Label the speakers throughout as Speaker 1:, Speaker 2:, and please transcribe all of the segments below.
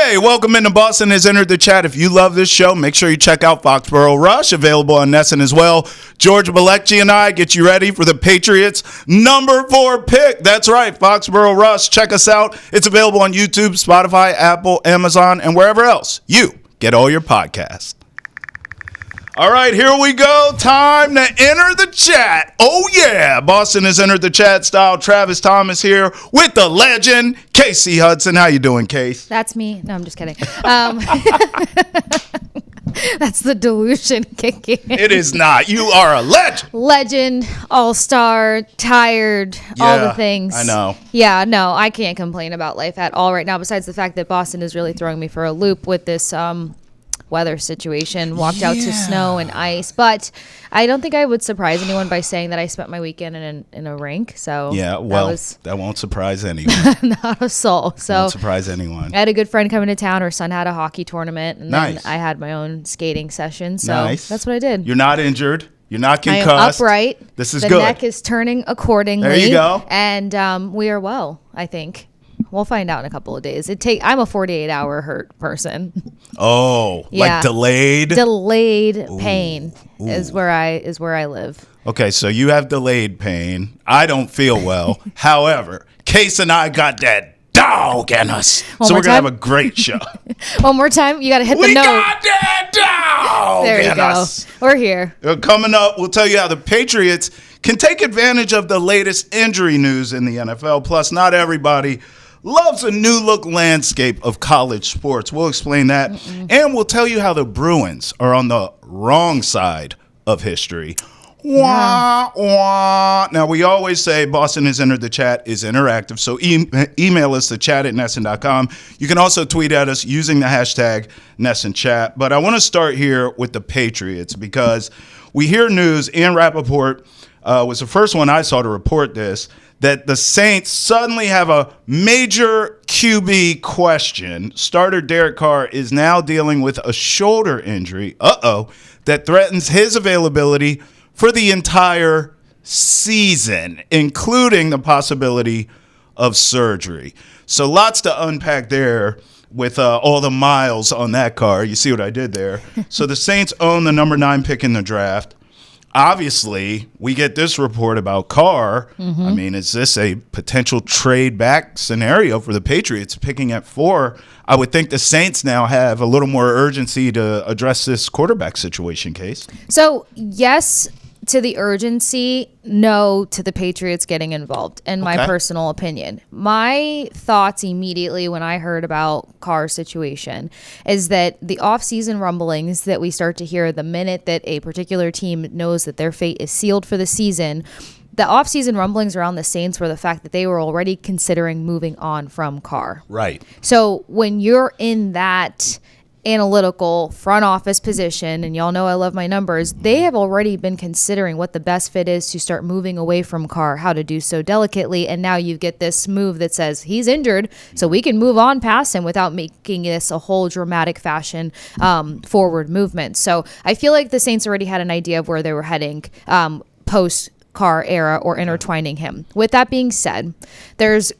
Speaker 1: Hey, welcome into Boston has entered the chat. If you love this show, make sure you check out Foxborough Rush, available on Nesson as well. George Belichick and I get you ready for the Patriots' number 4 pick. That's right, Foxborough Rush. Check us out. It's available on YouTube, Spotify, Apple, Amazon, and wherever else you get all your podcasts. All right, here we go. Time to enter the chat. Oh, yeah. Boston has entered the chat style. Travis Thomas here with the legend, Kasey Hudson. How you doing, Case?
Speaker 2: That's me. No, I'm just kidding. That's the delusion kicking.
Speaker 1: It is not. You are a legend.
Speaker 2: Legend, all-star, tired, all the things.
Speaker 1: I know.
Speaker 2: Yeah, no, I can't complain about life at all right now, besides the fact that Boston is really throwing me for a loop with this weather situation, walked out to snow and ice. But I don't think I would surprise anyone by saying that I spent my weekend in a rink. So
Speaker 1: yeah, well, that won't surprise anyone.
Speaker 2: Not a soul. So
Speaker 1: won't surprise anyone.
Speaker 2: I had a good friend coming to town. Her son had a hockey tournament, and
Speaker 1: nice.
Speaker 2: then I had my own skating session. So
Speaker 1: nice.
Speaker 2: That's what I did.
Speaker 1: You're not injured. You're not concussed.
Speaker 2: I am upright.
Speaker 1: This is
Speaker 2: the
Speaker 1: good.
Speaker 2: The neck is turning accordingly.
Speaker 1: There you go.
Speaker 2: And we are well, I think. We'll find out in a couple of days. I'm a 48-hour hurt person.
Speaker 1: Oh,
Speaker 2: yeah.
Speaker 1: Like delayed?
Speaker 2: Delayed pain is where I live.
Speaker 1: Okay, so you have delayed pain. I don't feel well. However, Case and I got that dog in us. So we're going to have a great show.
Speaker 2: One more time. You got to hit the note.
Speaker 1: We got that dog
Speaker 2: there you
Speaker 1: in
Speaker 2: go.
Speaker 1: us.
Speaker 2: We're here.
Speaker 1: Coming up, we'll tell you how the Patriots can take advantage of the latest injury news in the NFL. Plus, not everybody loves a new look landscape of college sports. We'll explain that. And we'll tell you how the Bruins are on the wrong side of history. Wah, wah. Now, we always say Boston has entered the chat is interactive. So email us to chat@nesson.com. You can also tweet at us using the hashtag NessonChat. But I want to start here with the Patriots because we hear news. Ian Rappaport was the first one I saw to report this, that the Saints suddenly have a major QB question. Starter Derek Carr is now dealing with a shoulder injury, that threatens his availability for the entire season, including the possibility of surgery. So lots to unpack there with all the miles on that car. You see what I did there? So the Saints own the number 9 pick in the draft. Obviously, we get this report about Carr. I mean, is this a potential trade back scenario for the Patriots picking at 4? I would think the Saints now have a little more urgency to address this quarterback situation, Case.
Speaker 2: So, yes to the urgency, no to the Patriots getting involved, in my personal opinion. My thoughts immediately when I heard about Carr's situation is that the offseason rumblings that we start to hear the minute that a particular team knows that their fate is sealed for the season, the offseason rumblings around the Saints were the fact that they were already considering moving on from Carr.
Speaker 1: Right.
Speaker 2: So when you're in that analytical front office position, and y'all know I love my numbers, they have already been considering what the best fit is to start moving away from Carr, how to do so delicately, and now you get this move that says he's injured, so we can move on past him without making this a whole dramatic fashion forward movement. So I feel like the Saints already had an idea of where they were heading post Carr era or intertwining him. With that being said, there's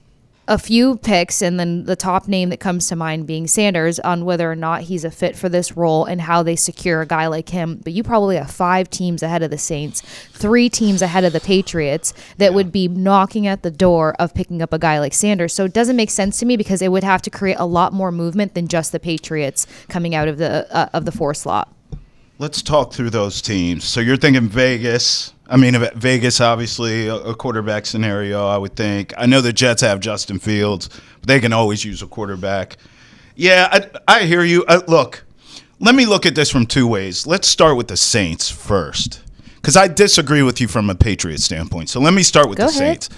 Speaker 2: a few picks, and then the top name that comes to mind being Sanders, on whether or not he's a fit for this role and how they secure a guy like him. But you probably have 5 teams ahead of the Saints, 3 teams ahead of the Patriots that would be knocking at the door of picking up a guy like Sanders. So it doesn't make sense to me because it would have to create a lot more movement than just the Patriots coming out of the 4 slot.
Speaker 1: Let's talk through those teams. So you're thinking Vegas. I mean, Vegas, obviously, a quarterback scenario, I would think. I know the Jets have Justin Fields, but they can always use a quarterback. Yeah, I hear you. Look, let me look at this from 2 ways. Let's start with the Saints first, because I disagree with you from a Patriots standpoint. So let me start with Saints.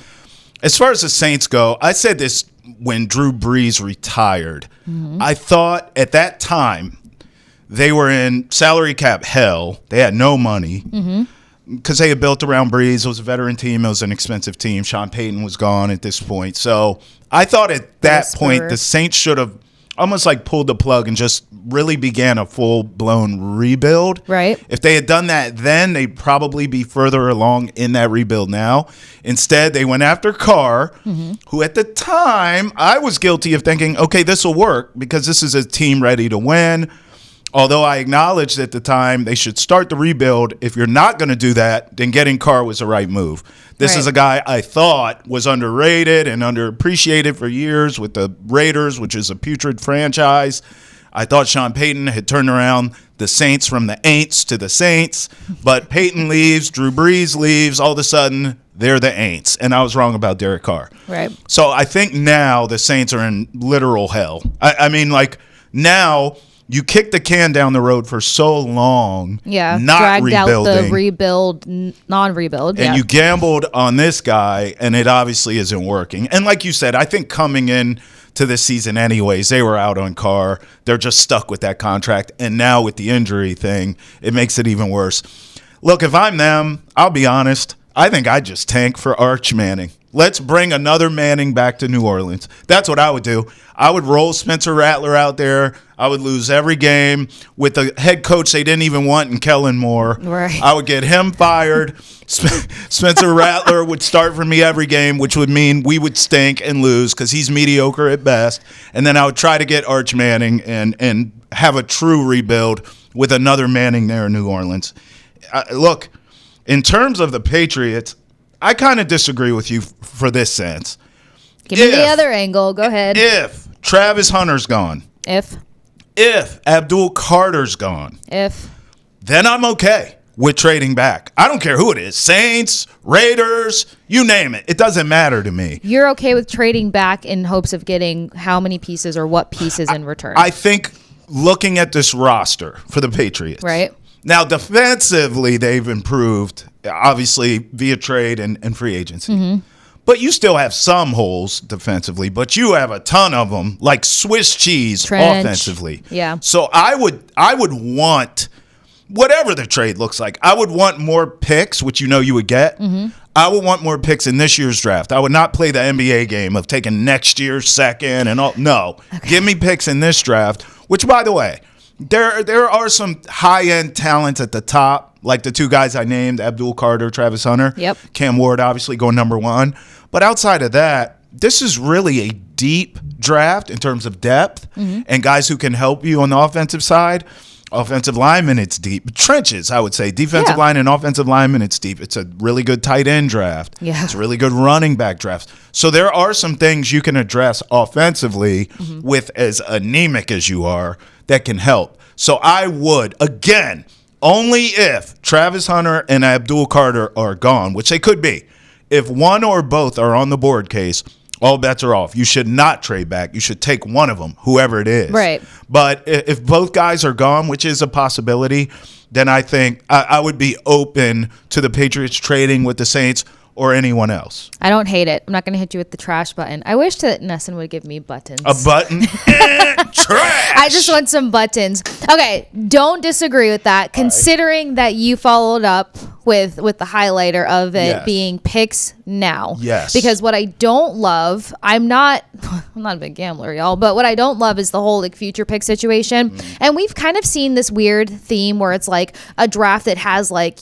Speaker 1: As far as the Saints go, I said this when Drew Brees retired. I thought at that time they were in salary cap hell. They had no money. Because they had built around Brees. It was a veteran team. It was an expensive team. Sean Payton was gone at this point. So I thought at that point the Saints should have almost like pulled the plug and just really began a full-blown rebuild.
Speaker 2: Right.
Speaker 1: If they had done that then, they'd probably be further along in that rebuild now. Instead, they went after Carr, who at the time, I was guilty of thinking, okay, this will work because this is a team ready to win. Although I acknowledged at the time they should start the rebuild. If you're not going to do that, then getting Carr was the right move. This is a guy I thought was underrated and underappreciated for years with the Raiders, which is a putrid franchise. I thought Sean Payton had turned around the Saints from the Aints to the Saints. But Payton leaves, Drew Brees leaves. All of a sudden, they're the Aints. And I was wrong about Derek Carr.
Speaker 2: Right.
Speaker 1: So I think now the Saints are in literal hell. I mean, like, now you kicked the can down the road for so long, not
Speaker 2: dragged
Speaker 1: rebuilding.
Speaker 2: out the rebuild, non-rebuild.
Speaker 1: And you gambled on this guy, and it obviously isn't working. And like you said, I think coming in to this season anyways, they were out on Carr. They're just stuck with that contract. And now with the injury thing, it makes it even worse. Look, if I'm them, I'll be honest, I think I'd just tank for Arch Manning. Let's bring another Manning back to New Orleans. That's what I would do. I would roll Spencer Rattler out there. I would lose every game with the head coach they didn't even want in Kellen Moore.
Speaker 2: Right.
Speaker 1: I would get him fired. Spencer Rattler would start for me every game, which would mean we would stink and lose because he's mediocre at best. And then I would try to get Arch Manning and have a true rebuild with another Manning there in New Orleans. Look, in terms of the Patriots, I kind of disagree with you for this sense.
Speaker 2: Give me the other angle. Go ahead.
Speaker 1: If Travis Hunter's gone,
Speaker 2: If
Speaker 1: Abdul Carter's gone, then I'm okay with trading back. I don't care who it is. Saints, Raiders, you name it. It doesn't matter to me.
Speaker 2: You're okay with trading back in hopes of getting how many pieces or what pieces in return?
Speaker 1: I think looking at this roster for the Patriots.
Speaker 2: Right.
Speaker 1: Now, defensively, they've improved, obviously, via trade and free agency. But you still have some holes defensively, but you have a ton of them, like Swiss cheese offensively.
Speaker 2: Yeah.
Speaker 1: So I would want, whatever the trade looks like, I would want more picks, which you know you would get. I would want more picks in this year's draft. I would not play the NBA game of taking next year's second and all. No. Okay. Give me picks in this draft, which, by the way, there are some high-end talents at the top, like the two guys I named, Abdul Carter, Travis Hunter.
Speaker 2: Yep.
Speaker 1: Cam Ward obviously going number one. But outside of that, this is really a deep draft in terms of depth and guys who can help you on the offensive side. Offensive lineman, it's deep. Trenches, I would say. Defensive line and offensive lineman, it's deep. It's a really good tight end draft.
Speaker 2: Yeah.
Speaker 1: It's a really good running back draft. So there are some things you can address offensively with as anemic as you are that can help. So I would, again, only if Travis Hunter and Abdul Carter are gone, which they could be. If one or both are on the board case, all bets are off. You should not trade back. You should take one of them, whoever it is.
Speaker 2: Right.
Speaker 1: But if both guys are gone, which is a possibility, then I think I would be open to the Patriots trading with the Saints or anyone else.
Speaker 2: I don't hate it. I'm not going to hit you with the trash button. I wish that Nesson would give me buttons.
Speaker 1: A button? Trash!
Speaker 2: I just want some buttons. Okay, don't disagree with that, considering that you followed up with the highlighter of it being picks now.
Speaker 1: Yes.
Speaker 2: Because what I don't love, I'm not a big gambler, y'all, but what I don't love is the whole like future pick situation. And we've kind of seen this weird theme where it's like a draft that has like,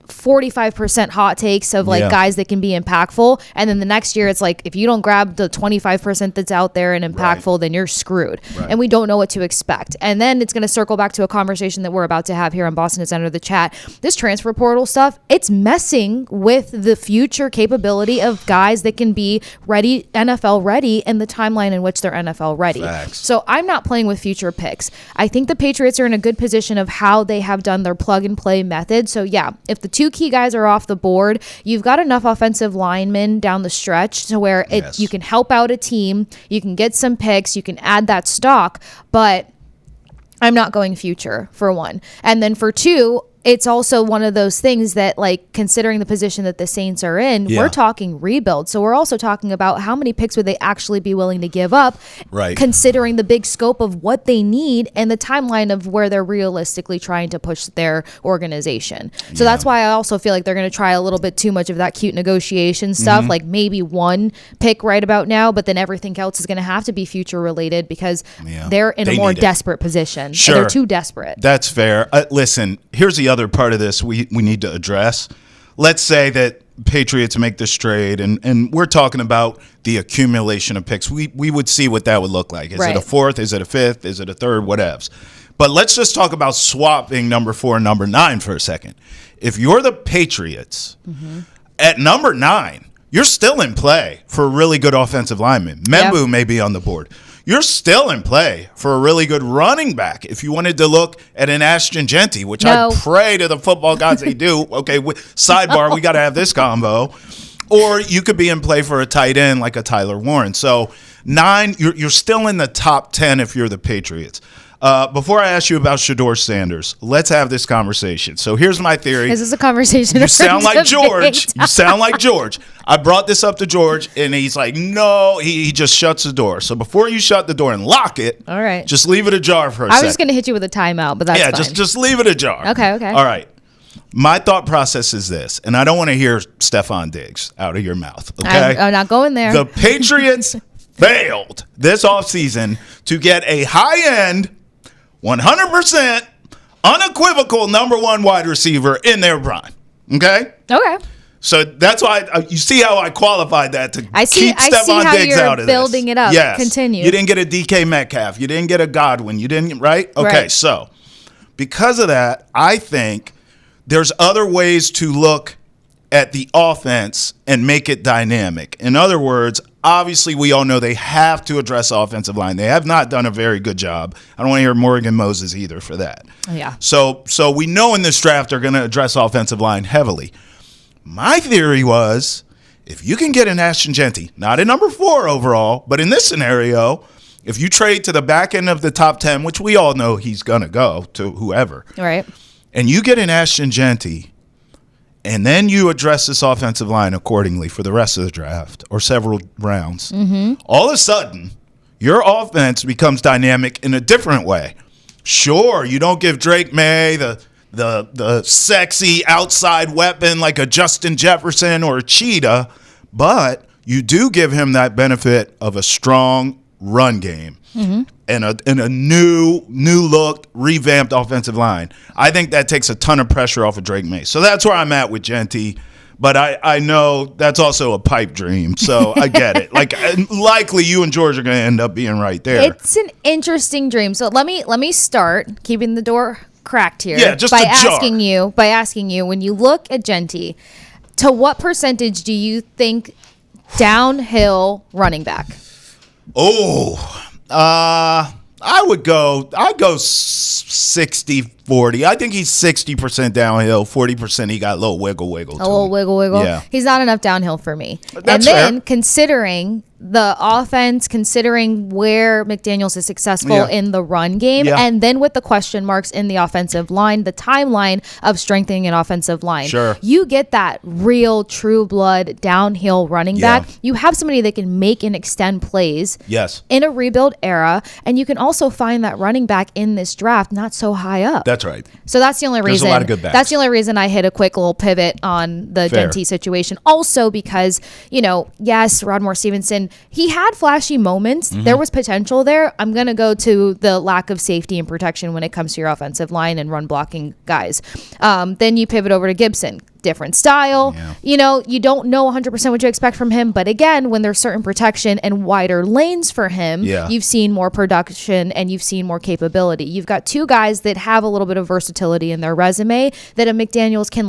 Speaker 2: 45% hot takes of like guys that can be impactful, and then the next year it's like if you don't grab the 25% that's out there and impactful, then you're screwed. And we don't know what to expect. And then it's going to circle back to a conversation that we're about to have here on Boston is Under the Chat. This transfer portal stuff, it's messing with the future capability of guys that can be ready, NFL ready, and the timeline in which they're NFL ready.
Speaker 1: Facts.
Speaker 2: So I'm not playing with future picks. I think the Patriots are in a good position of how they have done their plug and play method. So yeah, if the two key guys are off the board, you've got enough offensive linemen down the stretch to where you can help out a team, you can get some picks, you can add that stock, but I'm not going future for one. And then for two, it's also one of those things that, like, considering the position that the Saints are in, we're talking rebuild. So we're also talking about how many picks would they actually be willing to give up, considering the big scope of what they need and the timeline of where they're realistically trying to push their organization. So that's why I also feel like they're going to try a little bit too much of that cute negotiation stuff, like maybe one pick right about now, but then everything else is going to have to be future related because they're in a more desperate position.
Speaker 1: Sure.
Speaker 2: They're too desperate.
Speaker 1: That's fair. Listen, here's the other part of this we need to address. Let's say that Patriots make this trade, and we're talking about the accumulation of picks. We would see what that would look like. Is it a fourth? Is it a fifth? Is it a third? Whatevs. But let's just talk about swapping number 4 and number 9 for a second. If you're the Patriots, at number 9, you're still in play for a really good offensive lineman. Membu may be on the board. You're still in play for a really good running back. If you wanted to look at an Ashton Genty, which I pray to the football gods they do. Okay, sidebar, we got to have this combo. Or you could be in play for a tight end like a Tyler Warren. So 9, you're still in the top 10 if you're the Patriots. Before I ask you about Shedeur Sanders, let's have this conversation. So here's my theory.
Speaker 2: Is this a conversation?
Speaker 1: You sound like George. You sound like George. I brought this up to George, and he's like, no, he just shuts the door. So before you shut the door and lock it,
Speaker 2: all right,
Speaker 1: just leave it ajar for a second.
Speaker 2: I was just going to hit you with a timeout, but that's fine.
Speaker 1: just leave it ajar.
Speaker 2: Okay.
Speaker 1: All right. My thought process is this, and I don't want to hear Stefon Diggs out of your mouth, okay?
Speaker 2: I'm not going there.
Speaker 1: The Patriots failed this offseason to get a high-end, 100% unequivocal number 1 wide receiver in their prime. Okay?
Speaker 2: Okay.
Speaker 1: So that's why you see how I qualified that to keep Stefon Diggs out of this.
Speaker 2: Building it up.
Speaker 1: Yes.
Speaker 2: Continue.
Speaker 1: You didn't get a DK Metcalf. You didn't get a Godwin. You didn't, right? Okay,
Speaker 2: right.
Speaker 1: So because of that, I think there's other ways to look at the offense and make it dynamic. In other words, obviously we all know they have to address offensive line. They have not done a very good job. I don't want to hear Morgan Moses either for that.
Speaker 2: Yeah.
Speaker 1: So we know in this draft they're going to address offensive line heavily. My theory was if you can get an Ashton Genty, not at number 4 overall, but in this scenario, if you trade to the back end of the top 10, which we all know he's going to go to whoever,
Speaker 2: right,
Speaker 1: and you get an Ashton Genty, and then you address this offensive line accordingly for the rest of the draft or several rounds, all of a sudden, your offense becomes dynamic in a different way. Sure, you don't give Drake May the sexy outside weapon like a Justin Jefferson or a Cheetah, but you do give him that benefit of a strong run game and a new look, revamped offensive line. I think that takes a ton of pressure off of Drake May. So that's where I'm at with Genty. But I know that's also a pipe dream, so I get it. Like likely you and George are going to end up being right there.
Speaker 2: It's an interesting dream. So let me start keeping the door cracked here.
Speaker 1: Yeah, just
Speaker 2: by
Speaker 1: ajar.
Speaker 2: asking you when you look at Genty, to what percentage do you think downhill running back?
Speaker 1: I'd go 60-40. I think he's 60% downhill, 40% he got a little wiggle.
Speaker 2: Yeah. He's not enough downhill for me.
Speaker 1: That's
Speaker 2: and then
Speaker 1: fair.
Speaker 2: Considering the offense, considering where McDaniels is successful in the run game, and then with the question marks in the offensive line, the timeline of strengthening an offensive line, you get that real true blood downhill running back. You have somebody that can make and extend plays in a rebuild era, and you can also find that running back in this draft not so high up.
Speaker 1: That's right.
Speaker 2: So that's the only reason.
Speaker 1: There's a lot of good backs.
Speaker 2: That's the only reason I hit a quick little pivot on the Genty situation. Also because, yes, Rodmore Stevenson, he had flashy moments. There was potential there. I'm going to go to the lack of safety and protection when it comes to your offensive line and run blocking guys. Then you pivot over to Gibson. Different style. You don't know 100% what you expect from him. But again, when there's certain protection and wider lanes for him, you've seen more production and you've seen more capability. You've got 2 guys that have a little bit of versatility in their resume that a McDaniels can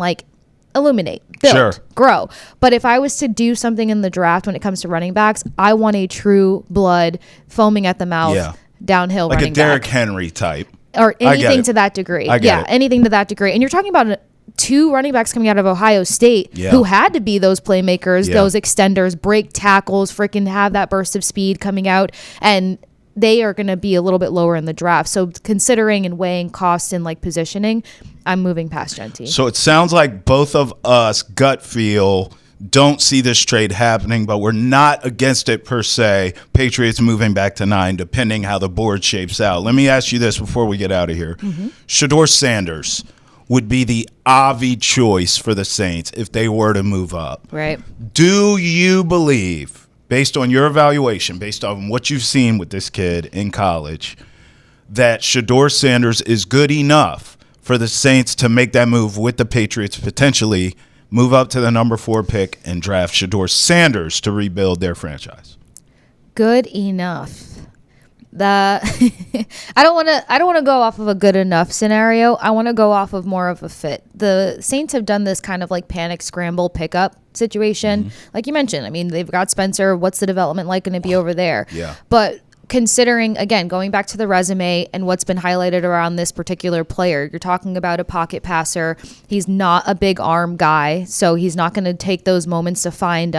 Speaker 2: illuminate, build, grow. But if I was to do something in the draft when it comes to running backs, I want a true blood, foaming at the mouth, downhill running back.
Speaker 1: Like a Derrick Henry type.
Speaker 2: Or anything to that degree. Anything to that degree. And you're talking about 2 running backs coming out of Ohio State who had to be those playmakers, those extenders, break tackles, freaking have that burst of speed coming out. And they are going to be a little bit lower in the draft. So considering and weighing costs and like positioning, I'm moving past Genty.
Speaker 1: So it sounds like both of us gut feel don't see this trade happening, but we're not against it per se. Patriots moving back to 9, depending how the board shapes out. Let me ask you this before we get out of here. Shedeur Sanders would be the obvious choice for the Saints if they were to move up.
Speaker 2: Right.
Speaker 1: Do you believe, based on your evaluation, based on what you've seen with this kid in college, that Shedeur Sanders is good enough for the Saints to make that move with the Patriots, potentially move up to the number 4 pick and draft Shedeur Sanders to rebuild their franchise?
Speaker 2: Good enough. I don't want to go off of a good enough scenario. I want to go off of more of a fit. The Saints have done this kind of like panic scramble pickup situation. Like you mentioned, I mean, they've got Spencer. What's the development like going to be over there?
Speaker 1: Yeah.
Speaker 2: But considering, again, going back to the resume and what's been highlighted around this particular player, you're talking about a pocket passer. He's not a big arm guy, so he's not going to take those moments to find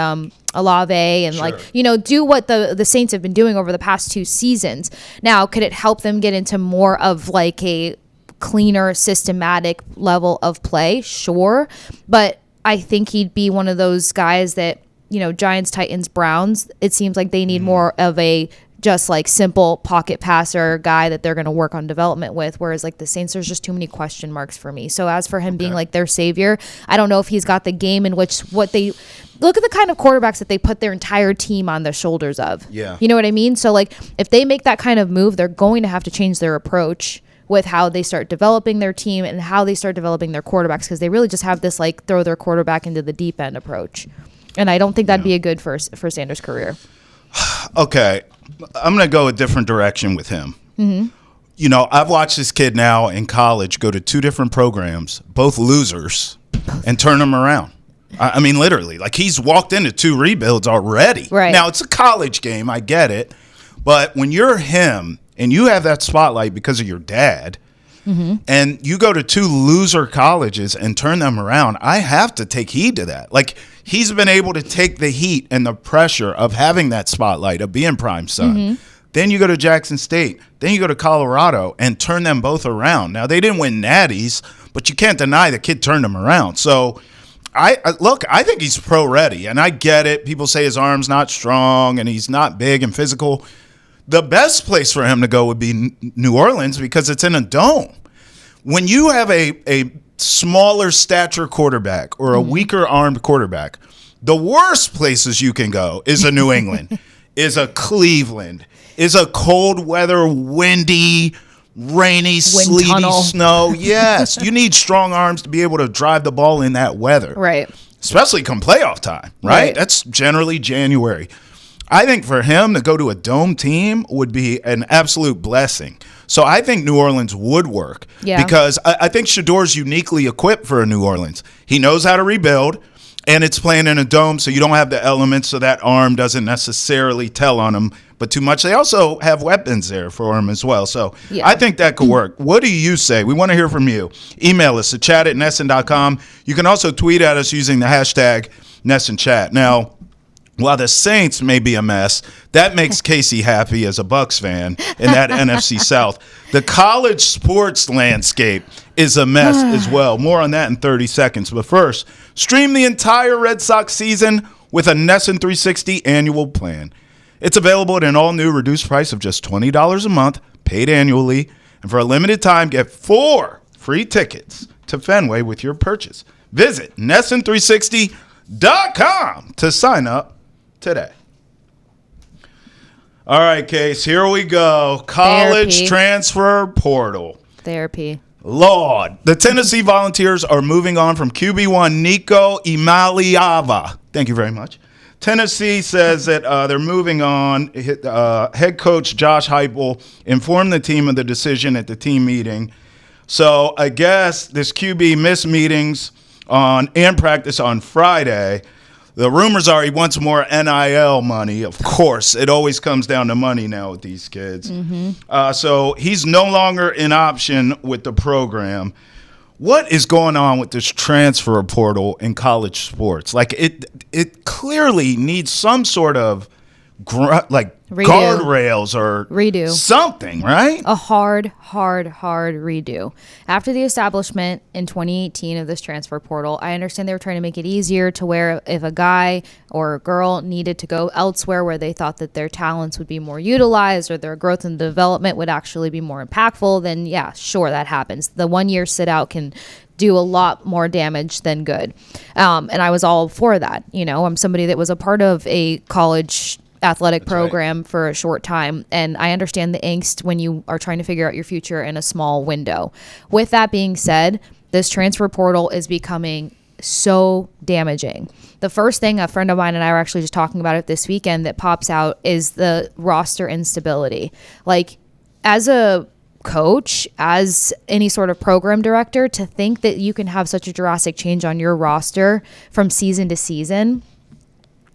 Speaker 2: Olave and do what the Saints have been doing over the past 2 seasons. Now, could it help them get into more of like a cleaner, systematic level of play? Sure. But I think he'd be one of those guys that, Giants, Titans, Browns, it seems like they need more of a just like simple pocket passer guy that they're going to work on development with. Whereas like the Saints, there's just too many question marks for me. So as for him being like their savior, I don't know if he's got the game in which look at the kind of quarterbacks that they put their entire team on the shoulders of.
Speaker 1: Yeah.
Speaker 2: You know what I mean? So like if they make that kind of move, they're going to have to change their approach with how they start developing their team and how they start developing their quarterbacks, because they really just have this like throw their quarterback into the deep end approach. And I don't think that'd be a good for Sanders' career.
Speaker 1: Okay. I'm going to go a different direction with him. I've watched this kid now in college go to 2 different programs, both losers, and turn them around. I mean, literally. Like, he's walked into 2 rebuilds already.
Speaker 2: Right.
Speaker 1: Now, it's a college game. I get it. But when you're him and you have that spotlight because of your dad, and you go to 2 loser colleges and turn them around, I have to take heed to that. Like, he's been able to take the heat and the pressure of having that spotlight, of being prime son. Then you go to Jackson State. Then you go to Colorado and turn them both around. Now, they didn't win natties, but you can't deny the kid turned them around. So, I think he's pro-ready, and I get it. People say his arm's not strong and he's not big and physical. The best place for him to go would be New Orleans because it's in a dome. When you have a smaller stature quarterback or a weaker armed quarterback, the worst places you can go is a New England, is a Cleveland, is a cold weather, windy, rainy, sleety
Speaker 2: tunnel.
Speaker 1: snow. Yes, you need strong arms to be able to drive the ball in that weather.
Speaker 2: Right.
Speaker 1: Especially come playoff time, right? That's generally January. I think for him to go to a dome team would be an absolute blessing. So I think New Orleans would work because I think Shedeur's uniquely equipped for a New Orleans. He knows how to rebuild, and it's playing in a dome, so you don't have the elements, so that arm doesn't necessarily tell on him. But too much. They also have weapons there for him as well. So I think that could work. What do you say? We want to hear from you. Email us at chat@nesson.com. You can also tweet at us using the hashtag NessonChat. Now, while the Saints may be a mess, that makes Casey happy as a Bucs fan in that NFC South. The college sports landscape is a mess as well. More on that in 30 seconds. But first, stream the entire Red Sox season with a Nesson 360 annual plan. It's available at an all-new reduced price of just $20 a month, paid annually. And for a limited time, get 4 free tickets to Fenway with your purchase. Visit Nesson360.com to sign up today. All right, Case, here we go. College
Speaker 2: Therapy.
Speaker 1: transfer portal.
Speaker 2: Therapy.
Speaker 1: Lord, the Tennessee Volunteers are moving on from QB1 Nico Imaliava. Thank you very much. Tennessee says that they're moving on. Head coach Josh Heupel informed the team of the decision at the team meeting. So I guess this QB missed meetings and practice on Friday. The rumors are he wants more NIL money. Of course, it always comes down to money now with these kids. So he's no longer an option with the program. What is going on with this transfer portal in college sports? Like it clearly needs some sort of guardrails or
Speaker 2: redo
Speaker 1: something, right?
Speaker 2: A hard redo. After the establishment in 2018 of this transfer portal, I understand they were trying to make it easier to where if a guy or a girl needed to go elsewhere where they thought that their talents would be more utilized or their growth and development would actually be more impactful, then yeah, sure, that happens. The 1 year sit out can do a lot more damage than good. And I was all for that. I'm somebody that was a part of a college athletic program for a short time, and I understand the angst when you are trying to figure out your future in a small window. With that being said, this transfer portal is becoming so damaging. The first thing, a friend of mine and I were actually just talking about it this weekend, that pops out is the roster instability. Like, as a coach, as any sort of program director, to think that you can have such a drastic change on your roster from season to season,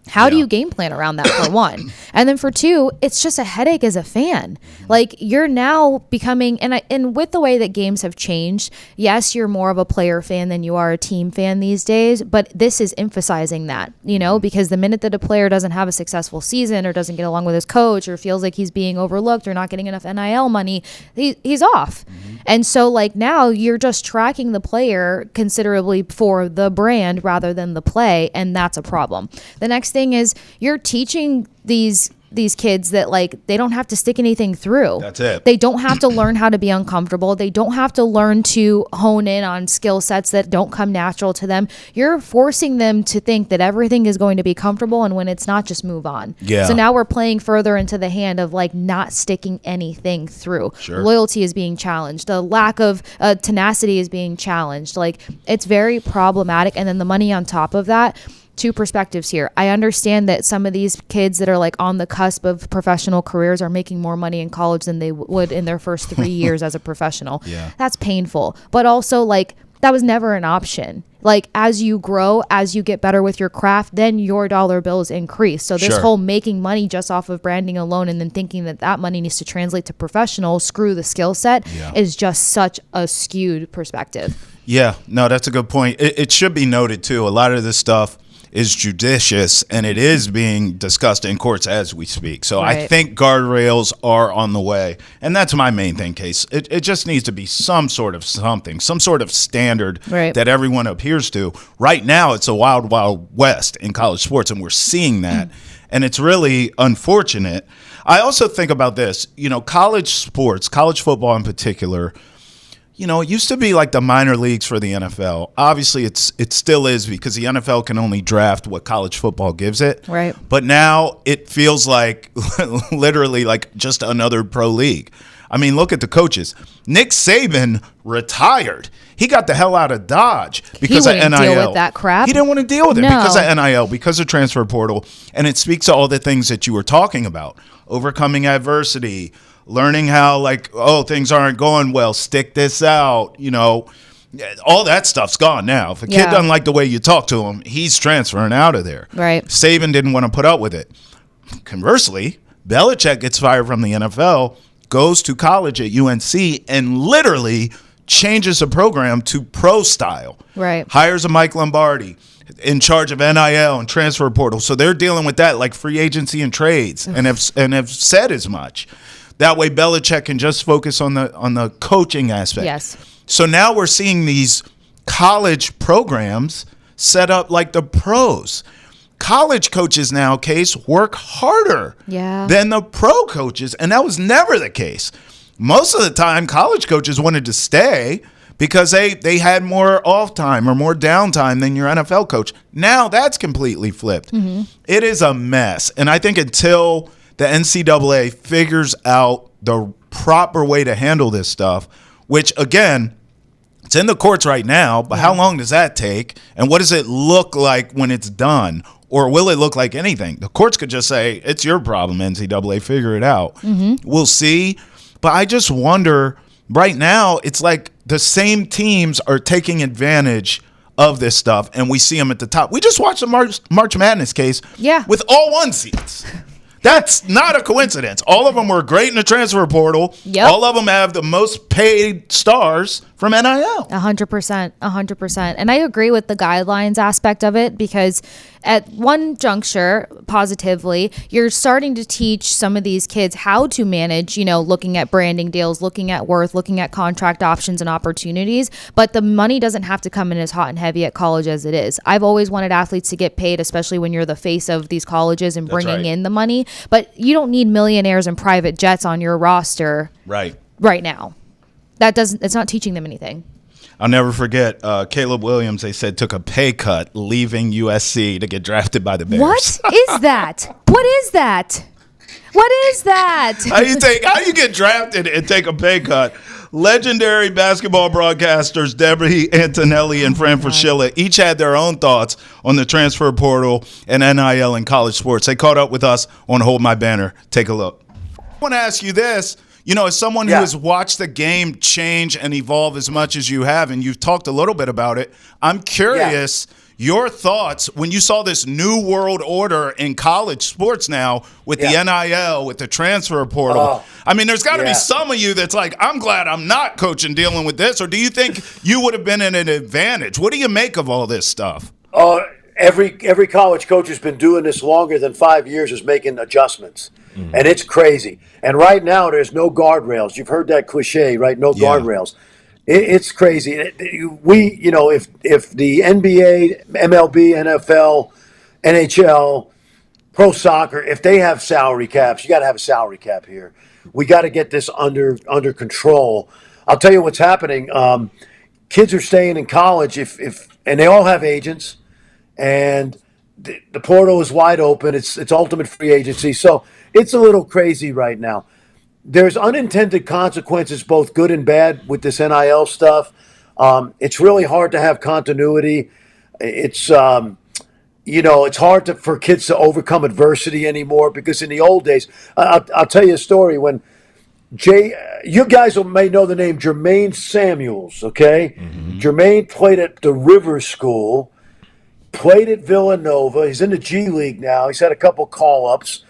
Speaker 2: how do you game plan around that, for one? And then for two, it's just a headache as a fan. Like, you're now becoming, and with the way that games have changed, yes, you're more of a player fan than you are a team fan these days, but this is emphasizing that, because the minute that a player doesn't have a successful season or doesn't get along with his coach or feels like he's being overlooked or not getting enough NIL money, he's off. And so, like, now you're just tracking the player considerably for the brand rather than the play, and that's a problem. The next thing is you're teaching these kids that, like, they don't have to stick anything through.
Speaker 1: That's it.
Speaker 2: They don't have to learn how to be uncomfortable. They don't have to learn to hone in on skill sets that don't come natural to them. You're forcing them to think that everything is going to be comfortable, and when it's not, just move on.
Speaker 1: Yeah.
Speaker 2: So now we're playing further into the hand of, like, not sticking anything through.
Speaker 1: Sure.
Speaker 2: Loyalty is being challenged. The lack of tenacity is being challenged. Like, it's very problematic. And then the money on top of that. Two perspectives here. I understand that some of these kids that are, like, on the cusp of professional careers are making more money in college than they would in their first 3 years as a professional.
Speaker 1: Yeah.
Speaker 2: That's painful. But also, like, that was never an option. Like, as you grow, as you get better with your craft, then your dollar bills increase. So this whole making money just off of branding alone and then thinking that money needs to translate to professional, screw the skill set, is just such a skewed perspective.
Speaker 1: Yeah, no, that's a good point. It should be noted, too, a lot of this stuff is judicious, and it is being discussed in courts as we speak. So I think guardrails are on the way, and that's my main thing, Case. It just needs to be some sort of something, some sort of standard that everyone adheres to. Right now, it's a wild, wild west in college sports, and we're seeing that, and it's really unfortunate. I also think about this, college sports, college football in particular. It used to be like the minor leagues for the NFL. Obviously, it still is, because the NFL can only draft what college football gives it.
Speaker 2: Right.
Speaker 1: But now it feels like literally like just another pro league. I mean, look at the coaches. Nick Saban retired. He got the hell out of Dodge because of NIL. He wouldn't deal with
Speaker 2: that crap.
Speaker 1: He didn't want to deal with it because of NIL, because of transfer portal. And it speaks to all the things that you were talking about. Overcoming adversity, learning how, things aren't going well, stick this out, all that stuff's gone now. If a kid doesn't like the way you talk to him, he's transferring out of there.
Speaker 2: Right.
Speaker 1: Saban didn't want to put up with it. Conversely, Belichick gets fired from the NFL, goes to college at UNC, and literally changes the program to pro style.
Speaker 2: Right.
Speaker 1: Hires a Mike Lombardi in charge of NIL and transfer portal. So they're dealing with that like free agency and trades, and have said as much. That way Belichick can just focus on the coaching aspect.
Speaker 2: Yes.
Speaker 1: So now we're seeing these college programs set up like the pros. College coaches now, Case, work harder than the pro coaches, and that was never the case. Most of the time, college coaches wanted to stay because they had more off time or more downtime than your NFL coach. Now that's completely flipped. Mm-hmm. It is a mess, and I think until the NCAA figures out the proper way to handle this stuff, which, again, it's in the courts right now, but how long does that take? And what does it look like when it's done? Or will it look like anything? The courts could just say, it's your problem, NCAA, figure it out. Mm-hmm. We'll see. But I just wonder, right now, it's like the same teams are taking advantage of this stuff, and we see them at the top. We just watched the March Madness case with all 1 seeds. That's not a coincidence. All of them were great in the transfer portal. Yep. All of them have the most paid stars from NIL.
Speaker 2: 100%, 100%. And I agree with the guidelines aspect of it, because at one juncture, positively, you're starting to teach some of these kids how to manage, looking at branding deals, looking at worth, looking at contract options and opportunities. But the money doesn't have to come in as hot and heavy at college as it is. I've always wanted athletes to get paid, especially when you're the face of these colleges and bringing in the money. But you don't need millionaires and private jets on your roster right now. It's not teaching them anything.
Speaker 1: I'll never forget Caleb Williams, they said, took a pay cut leaving USC to get drafted by the Bears.
Speaker 2: What is that? What is that? What is that?
Speaker 1: How you get drafted and take a pay cut? Legendary basketball broadcasters Debbie Antonelli and Fran Fraschilla each had their own thoughts on the transfer portal and NIL in college sports. They caught up with us on Hold My Banner. Take a look. I want to ask you this. As someone who has watched the game change and evolve as much as you have, and you've talked a little bit about it, I'm curious your thoughts when you saw this new world order in college sports now with the NIL, with the transfer portal. There's got to be some of you that's like, I'm glad I'm not coaching dealing with this, or do you think you would have been in an advantage? What do you make of all this stuff?
Speaker 3: Every college coach who's been doing this longer than 5 years is making adjustments. And it's crazy. And right now, there's no guardrails. You've heard that cliche, right? No guardrails. It's crazy. If the NBA, MLB, NFL, NHL, pro soccer, if they have salary caps, you got to have a salary cap here. We got to get this under control. I'll tell you what's happening. Kids are staying in college and they all have agents, and the portal is wide open. It's ultimate free agency. So it's a little crazy right now. There's unintended consequences, both good and bad, with this NIL stuff. It's really hard to have continuity. It's it's hard for kids to overcome adversity anymore, because in the old days, I'll tell you a story. When you guys may know the name Jermaine Samuels, okay? Mm-hmm. Jermaine played at the River School, played at Villanova. He's in the G League now. He's had a couple call-ups.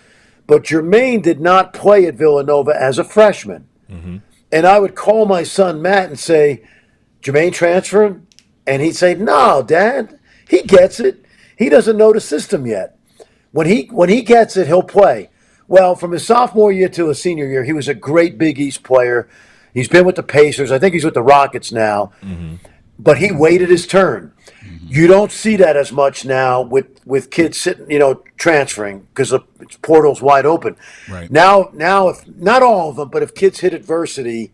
Speaker 3: But Jermaine did not play at Villanova as a freshman. Mm-hmm. And I would call my son Matt and say, Jermaine transferring? And he'd say, no, Dad, he gets it. He doesn't know the system yet. When he gets it, he'll play. Well, from his sophomore year to his senior year, he was a great Big East player. He's been with the Pacers. I think he's with the Rockets now. Mm-hmm. But he waited his turn. Mm-hmm. You don't see that as much now with kids sitting, transferring, because the portal's wide open. Right. Now, if not all of them, but if kids hit adversity,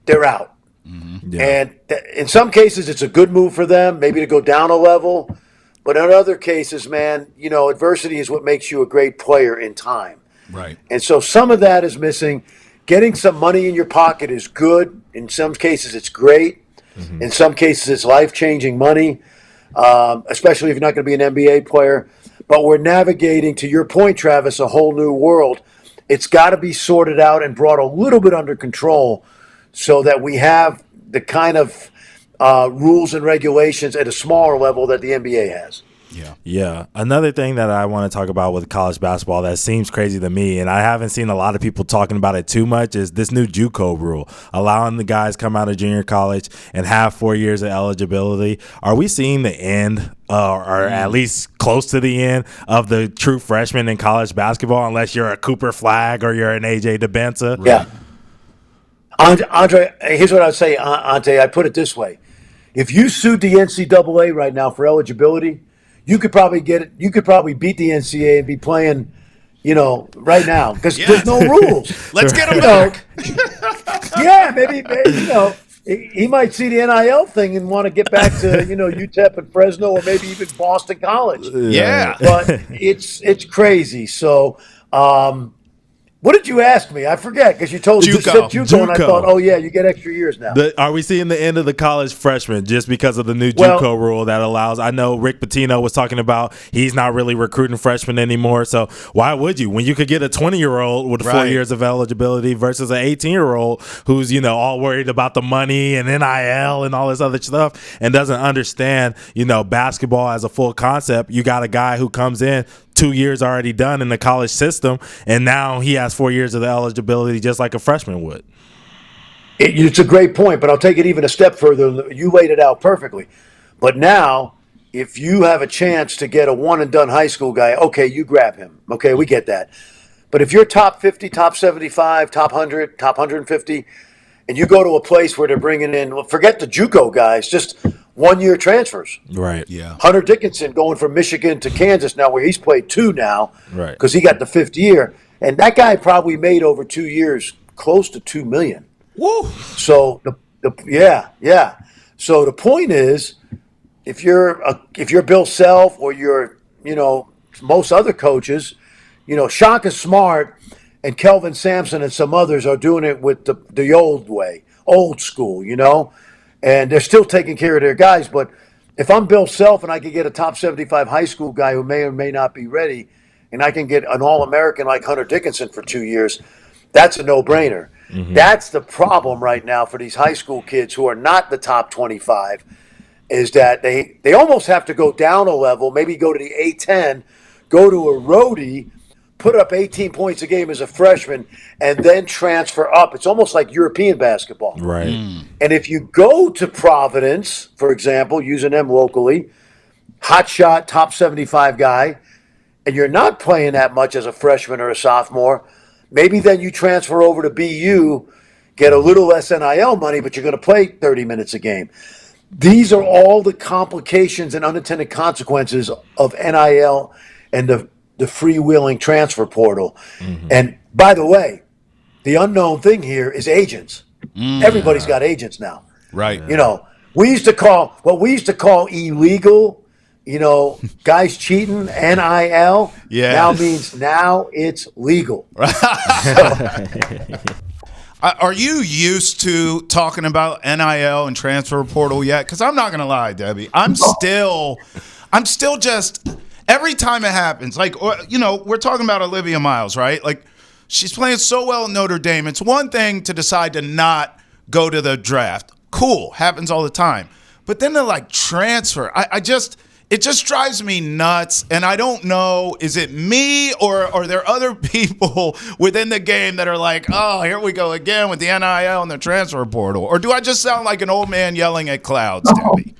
Speaker 3: they're out. Mm-hmm. Yeah. And in some cases, it's a good move for them, maybe to go down a level. But in other cases, man, adversity is what makes you a great player in time. Right. And so some of that is missing. Getting some money in your pocket is good. In some cases, it's great. Mm-hmm. In some cases, it's life-changing money, especially if you're not going to be an NBA player. But we're navigating, to your point, Travis, a whole new world. It's got to be sorted out and brought a little bit under control so that we have the kind of rules and regulations at a smaller level that the NBA has.
Speaker 4: Yeah. Another thing that I want to talk about with college basketball that seems crazy to me, and I haven't seen a lot of people talking about it too much, is this new JUCO rule, allowing the guys come out of junior college and have 4 years of eligibility. Are we seeing the end, or at least close to the end, of the true freshman in college basketball, unless you're a Cooper Flagg or you're an AJ DeBenza?
Speaker 3: Yeah. Andre, here's what I would say, Ante. I put it this way. If you sued the NCAA right now for eligibility, you could probably get it. You could probably beat the NCAA and be playing, right now, because there's no rules.
Speaker 1: Let's get him back.
Speaker 3: Yeah, maybe he might see the NIL thing and want to get back to UTEP and Fresno, or maybe even Boston College.
Speaker 1: Yeah,
Speaker 3: but it's crazy. So. What did you ask me? I forget, because you told me you said JUCO, and I thought, oh, yeah, you get extra years now.
Speaker 4: Are we seeing the end of the college freshman just because of the new JUCO rule that allows? I know Rick Pitino was talking about he's not really recruiting freshmen anymore. So why would you, when you could get a 20-year-old with 4 years of eligibility versus an 18-year-old who's all worried about the money and NIL and all this other stuff and doesn't understand basketball as a full concept? You got a guy who comes in 2 years already done in the college system, and now he has 4 years of the eligibility just like a freshman would.
Speaker 3: It's a great point, but I'll take it even a step further. You laid it out perfectly. But now, if you have a chance to get a one-and-done high school guy, okay, you grab him. Okay, we get that. But if you're top 50, top 75, top 100, top 150, and you go to a place where they're bringing in, well, forget the JUCO guys, just one-year transfers.
Speaker 4: Right.
Speaker 1: Yeah.
Speaker 3: Hunter Dickinson going from Michigan to Kansas now, where he's played 2 now,
Speaker 4: Right.
Speaker 3: because he got the 5th year. And that guy probably made over 2 years close to $2 million.
Speaker 1: Woo.
Speaker 3: So yeah. So the point is, if you're Bill Self or you're most other coaches, Shaka Smart and Kelvin Sampson and some others are doing it with the old way, old school, and they're still taking care of their guys. But if I'm Bill Self and I can get a top 75 high school guy who may or may not be ready, and I can get an All-American like Hunter Dickinson for 2 years, that's a no-brainer. Mm-hmm. That's the problem right now for these high school kids who are not the top 25, is that they almost have to go down a level, maybe go to the A10, go to a roadie, put up 18 points a game as a freshman, and then transfer up. It's almost like European basketball.
Speaker 4: Right.
Speaker 3: And if you go to Providence, for example, using them locally, hot shot, top 75 guy, and you're not playing that much as a freshman or a sophomore, maybe then you transfer over to BU, get a little less NIL money, but you're going to play 30 minutes a game. These are all the complications and unintended consequences of NIL and the freewheeling transfer portal. Mm-hmm. And by the way, the unknown thing here is agents. Everybody's got agents now.
Speaker 1: Right.
Speaker 3: We used to call illegal, guys cheating, NIL, now means now it's legal.
Speaker 1: Are you used to talking about NIL and transfer portal yet? Because I'm not going to lie, Debbie. I'm still just, every time it happens, like, we're talking about Olivia Miles, right? Like, she's playing so well at Notre Dame. It's one thing to decide to not go to the draft. Cool. Happens all the time. But then to, transfer, it just drives me nuts, and I don't know, is it me or are there other people within the game that are like, oh, here we go again with the NIL and the transfer portal? Or do I just sound like an old man yelling at clouds, Debbie?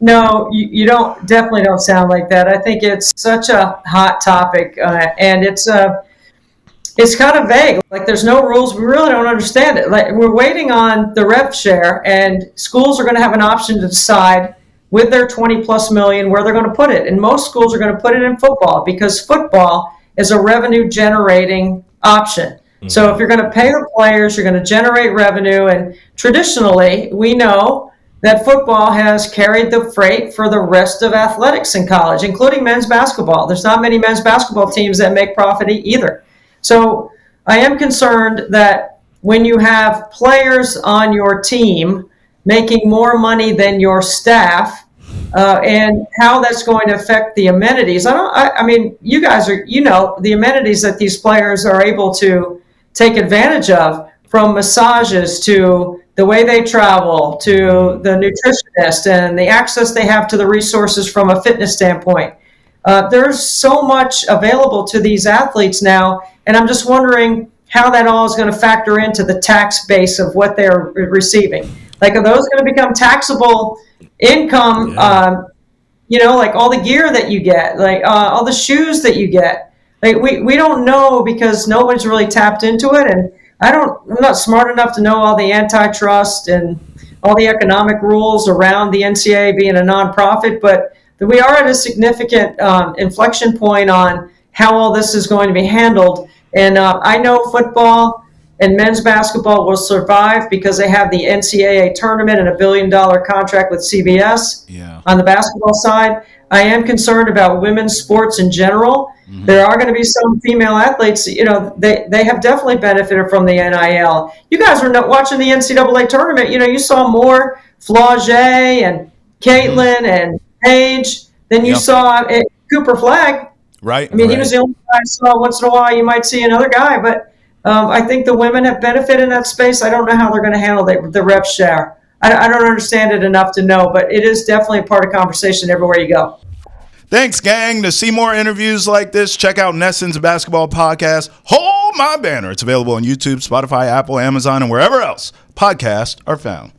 Speaker 5: No, you definitely don't sound like that. I think it's such a hot topic, and it's kind of vague. Like, there's no rules. We really don't understand it. Like, we're waiting on the rev share, and schools are going to have an option to decide with their 20 plus million where they're going to put it. And most schools are going to put it in football because football is a revenue generating option. Mm-hmm. So if you're going to pay the players, you're going to generate revenue. And traditionally, we know that football has carried the freight for the rest of athletics in college, including men's basketball. There's not many men's basketball teams that make profit either. So I am concerned that when you have players on your team making more money than your staff, and how that's going to affect the amenities. I mean, you guys are, the amenities that these players are able to take advantage of, from massages to the way they travel to the nutritionist and the access they have to the resources from a fitness standpoint. There's so much available to these athletes now, and I'm just wondering how that all is going to factor into the tax base of what they're receiving. Like, are those going to become taxable income? Like all the gear that you get, like all the shoes that you get. Like, we don't know because nobody's really tapped into it, and I'm not smart enough to know all the antitrust and all the economic rules around the NCAA being a nonprofit. But we are at a significant inflection point on how all this is going to be handled. And I know football and men's basketball will survive because they have the NCAA tournament and $1 billion contract with CBS. On the basketball side, I am concerned about women's sports in general. Mm-hmm. There are going to be some female athletes, they have definitely benefited from the NIL. You guys were not watching the NCAA tournament. You saw more Flaugier and Caitlin and Paige than you saw Cooper Flagg.
Speaker 1: Right.
Speaker 5: I mean, he was the only guy I saw. Once in a while, you might see another guy, but I think the women have benefited in that space. I don't know how they're going to handle the rev share. I don't understand it enough to know, but it is definitely a part of conversation everywhere you go.
Speaker 1: Thanks, gang. To see more interviews like this, check out Nesson's Basketball Podcast. Hold my banner. It's available on YouTube, Spotify, Apple, Amazon, and wherever else podcasts are found.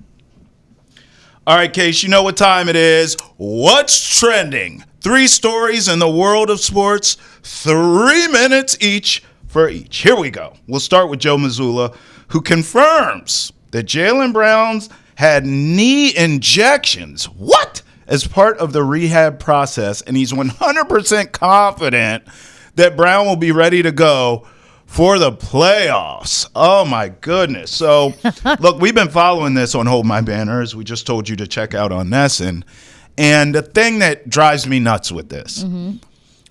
Speaker 1: All right, Case, you know what time it is. What's trending? 3 stories in the world of sports, 3 minutes each for each. Here we go. We'll start with Joe Mazzulla, who confirms that Jaylen Brown's had knee injections. What? As part of the rehab process, and he's 100% confident that Brown will be ready to go for the playoffs. Oh, my goodness. So, look, we've been following this on Hold My Banner, as we just told you to check out on Nesson. And the thing that drives me nuts with this,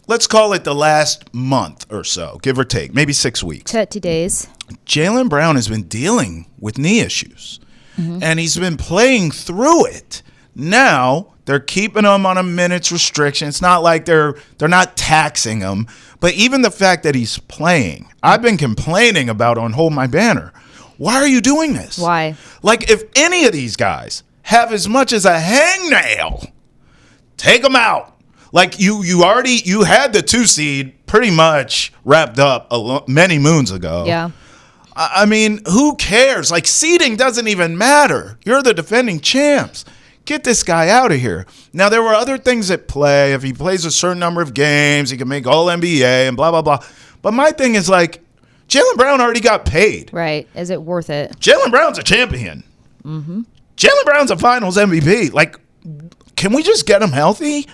Speaker 1: let's call it the last month or so, give or take, maybe 6 weeks.
Speaker 2: 30 days.
Speaker 1: Jaylen Brown has been dealing with knee issues, and he's been playing through it. Now, they're keeping him on a minutes restriction. It's not like they're not taxing him. But even the fact that he's playing, I've been complaining about on Hold My Banner. Why are you doing this?
Speaker 2: Why?
Speaker 1: Like, if any of these guys have as much as a hangnail, take them out. Like, you had the 2 seed pretty much wrapped up many moons ago.
Speaker 2: Yeah.
Speaker 1: I mean, who cares? Like, seeding doesn't even matter. You're the defending champs. Get this guy out of here. Now, there were other things at play. If he plays a certain number of games, he can make All-NBA and blah, blah, blah. But my thing is, like, Jaylen Brown already got paid.
Speaker 2: Right. Is it worth it?
Speaker 1: Jaylen Brown's a champion. Jaylen Brown's a finals MVP. Like, can we just get him healthy?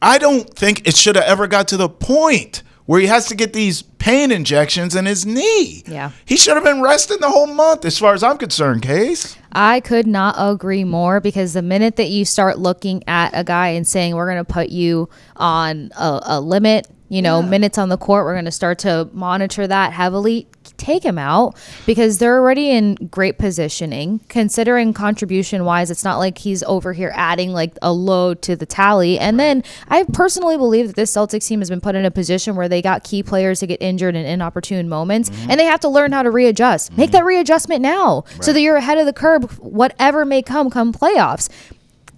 Speaker 1: I don't think it should have ever got to the point where he has to get these pain injections in his knee.
Speaker 2: Yeah.
Speaker 1: He should have been resting the whole month, as far as I'm concerned, Case.
Speaker 2: I could not agree more, because the minute that you start looking at a guy and saying we're going to put you on a limit, minutes on the court, we're going to start to monitor that heavily, take him out, because they're already in great positioning. Considering contribution wise, it's not like he's over here adding like a load to the tally. And then I personally believe that this Celtics team has been put in a position where they got key players to get injured in inopportune moments, and they have to learn how to readjust. Make that readjustment now, so that you're ahead of the curve, whatever may come playoffs.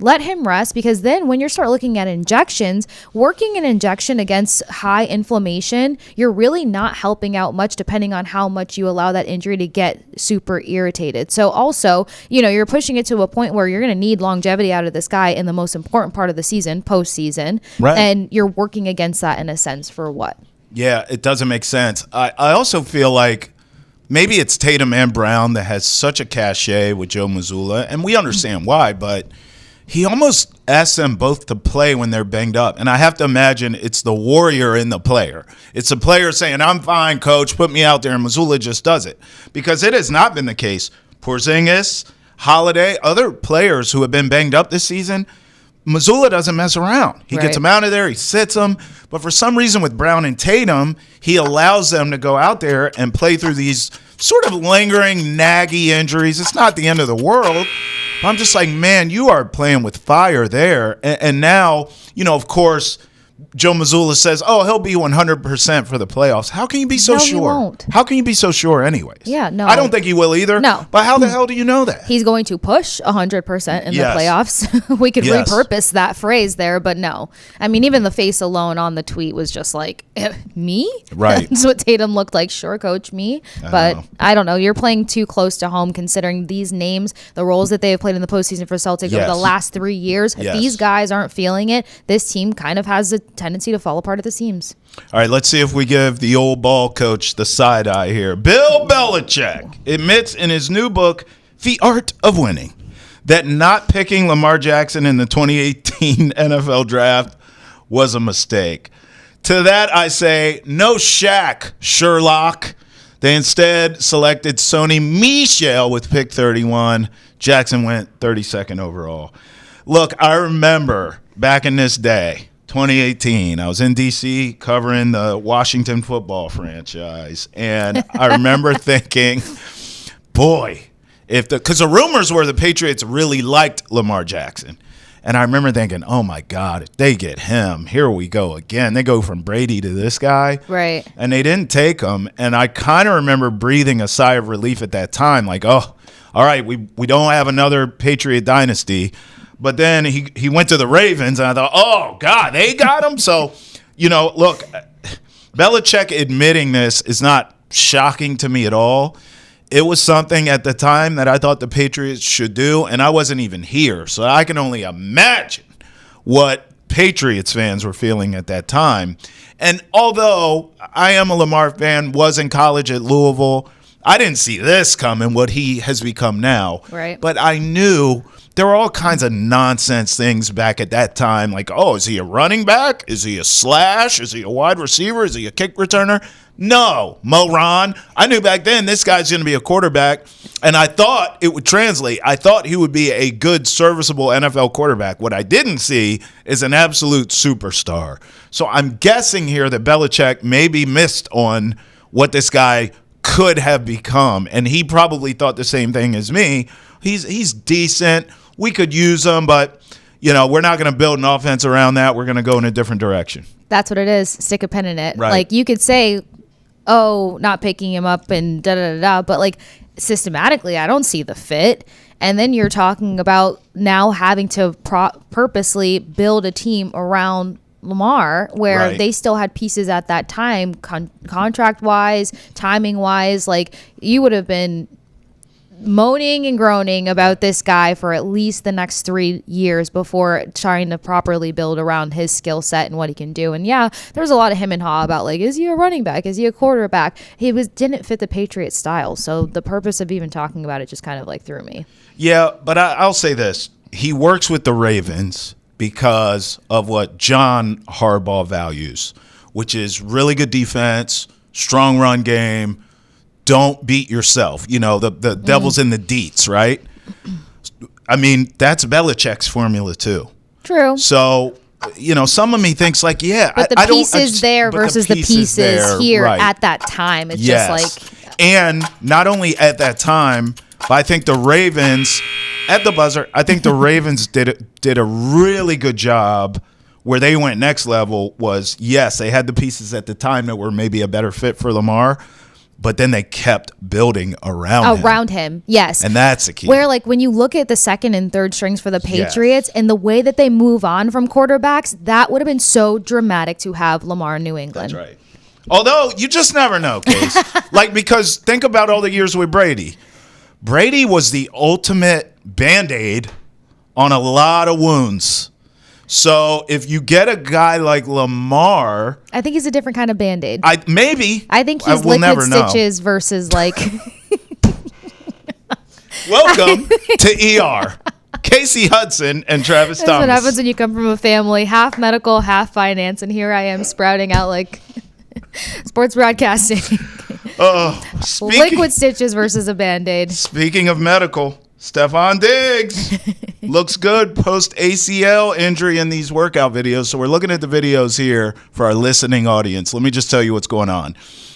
Speaker 2: Let him rest, because then when you start looking at injections, working an injection against high inflammation, you're really not helping out much, depending on how much you allow that injury to get super irritated. So also, you're pushing it to a point where you're going to need longevity out of this guy in the most important part of the season, postseason.
Speaker 1: Right.
Speaker 2: And you're working against that in a sense for what?
Speaker 1: Yeah, it doesn't make sense. I also feel like maybe it's Tatum and Brown that has such a cachet with Joe Mazzulla, and we understand why, but he almost asks them both to play when they're banged up. And I have to imagine it's the warrior in the player. It's the player saying, I'm fine, coach, put me out there, and Mazzulla just does it. Because it has not been the case. Porzingis, Holiday, other players who have been banged up this season, Mazzulla doesn't mess around. He gets them out of there, he sits them. But for some reason with Brown and Tatum, he allows them to go out there and play through these sort of lingering, naggy injuries. It's not the end of the world. I'm just like, man, you are playing with fire there. And now, of course, Joe Mazzulla says, oh, he'll be 100% for the playoffs. How can you be so
Speaker 2: No,
Speaker 1: sure?
Speaker 2: he won't.
Speaker 1: How can you be so sure anyways?
Speaker 2: Yeah, no.
Speaker 1: I don't think he will either.
Speaker 2: No.
Speaker 1: But how the hell do you know that?
Speaker 2: He's going to push 100% in
Speaker 1: Yes.
Speaker 2: the playoffs. We could
Speaker 1: Yes.
Speaker 2: repurpose that phrase there, but no. I mean, even the face alone on the tweet was just like, me?
Speaker 1: Right.
Speaker 2: That's what Tatum looked like. Sure, coach, me. But I don't know. You're playing too close to home, considering these names, the roles that they have played in the postseason for Celtics over the last 3 years.
Speaker 1: Yes.
Speaker 2: If these guys aren't feeling it, this team kind of has a tendency to fall apart at the seams.
Speaker 1: All right, let's see if we give the old ball coach the side eye here. Bill Belichick admits in his new book, The Art of Winning, that not picking Lamar Jackson in the 2018 NFL draft was a mistake. To that I say, no Shaq, Sherlock. They instead selected Sony Michel with pick 31. Jackson went 32nd overall. Look, I remember back in this day, 2018, I was in D.C. covering the Washington football franchise, and I remember thinking, boy, because the rumors were the Patriots really liked Lamar Jackson, and I remember thinking, oh my God, if they get him, here we go again. They go from Brady to this guy,
Speaker 2: Right.
Speaker 1: and they didn't take him, and I kind of remember breathing a sigh of relief at that time, like, oh, all right, we don't have another Patriot dynasty. But then he went to the Ravens, and I thought, oh, God, they got him? So, look, Belichick admitting this is not shocking to me at all. it was something at the time that I thought the Patriots should do, and I wasn't even here. So I can only imagine what Patriots fans were feeling at that time. And although I am a Lamar fan, was in college at Louisville, I didn't see this coming, what he has become now.
Speaker 2: Right.
Speaker 1: But I knew there were all kinds of nonsense things back at that time, like, oh, is he a running back? Is he a slash? Is he a wide receiver? Is he a kick returner? No, Moron. I knew back then this guy's going to be a quarterback, and I thought it would translate. I thought he would be a good, serviceable NFL quarterback. What I didn't see is an absolute superstar. So I'm guessing here that Belichick maybe missed on what this guy could have become, and he probably thought the same thing as me. He's decent. We could use him, but we're not going to build an offense around that. We're going to go in a different direction.
Speaker 2: That's what it is. Stick a pin in it.
Speaker 1: Right.
Speaker 2: Like, you could say, oh, not picking him up and da-da-da-da, but, like, systematically, I don't see the fit. And then you're talking about now having to purposely build a team around Lamar, where
Speaker 1: Right.
Speaker 2: they still had pieces at that time, contract-wise, timing-wise. Like, you would have been moaning and groaning about this guy for at least the next 3 years before trying to properly build around his skill set and what he can do. And yeah, there was a lot of him and haw about, like, is he a running back? Is he a quarterback? He didn't fit the Patriots style. So the purpose of even talking about it just kind of like threw me.
Speaker 1: Yeah, but I'll say this. He works with the Ravens because of what John Harbaugh values, which is really good defense, strong run game, don't beat yourself. The devil's in the deets, right? I mean, that's Belichick's formula too.
Speaker 2: True.
Speaker 1: So, some of me thinks like, yeah.
Speaker 2: But the pieces there versus the pieces here
Speaker 1: right.
Speaker 2: at that time. It's
Speaker 1: Yes.
Speaker 2: just like.
Speaker 1: And not only at that time, but I think the Ravens, at the buzzer, I think the Ravens did a really good job where they went next level was, yes, they had the pieces at the time that were maybe a better fit for Lamar, but then they kept building around him.
Speaker 2: Yes.
Speaker 1: And that's the key.
Speaker 2: Where, like, when you look at the second and third strings for the Patriots and the way that they move on from quarterbacks, that would have been so dramatic to have Lamar in New England.
Speaker 1: That's right. Although, you just never know, Case. Because think about all the years with Brady. Brady was the ultimate Band-Aid on a lot of wounds. So if you get a guy like Lamar,
Speaker 2: I think he's a different kind of Band-Aid.
Speaker 1: Maybe.
Speaker 2: I think he's liquid stitches versus, like.
Speaker 1: Welcome to ER. Kasey Hudson and Travis
Speaker 2: That's
Speaker 1: Thomas.
Speaker 2: what happens when you come from a family, half medical, half finance, and here I am sprouting out like sports broadcasting. Liquid stitches versus a Band-Aid.
Speaker 1: Speaking of medical, Stefon Diggs looks good post ACL injury in these workout videos. So we're looking at the videos here for our listening audience. Let me just tell you what's going on.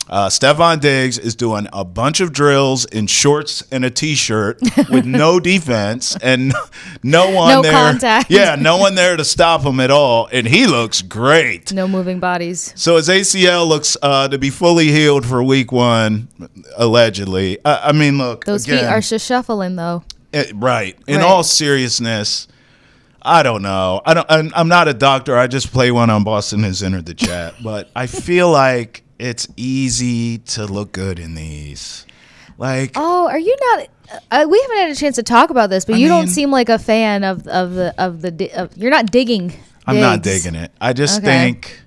Speaker 1: Stefon Diggs is doing a bunch of drills in shorts and a T-shirt with no defense and no one there.
Speaker 2: Contact.
Speaker 1: Yeah, no one there to stop him at all. And he looks great.
Speaker 2: No moving bodies.
Speaker 1: So his ACL looks to be fully healed for week 1, allegedly. I mean, look.
Speaker 2: Those
Speaker 1: again,
Speaker 2: feet are just shuffling, though.
Speaker 1: Right. In all seriousness, I don't know. I'm not a doctor. I just play one on Boston has entered the chat. But I feel like it's easy to look good in these. Like,
Speaker 2: oh, are you not? We haven't had a chance to talk about this, but you don't seem like a fan of you're not digging.
Speaker 1: I'm not digging it. I just think,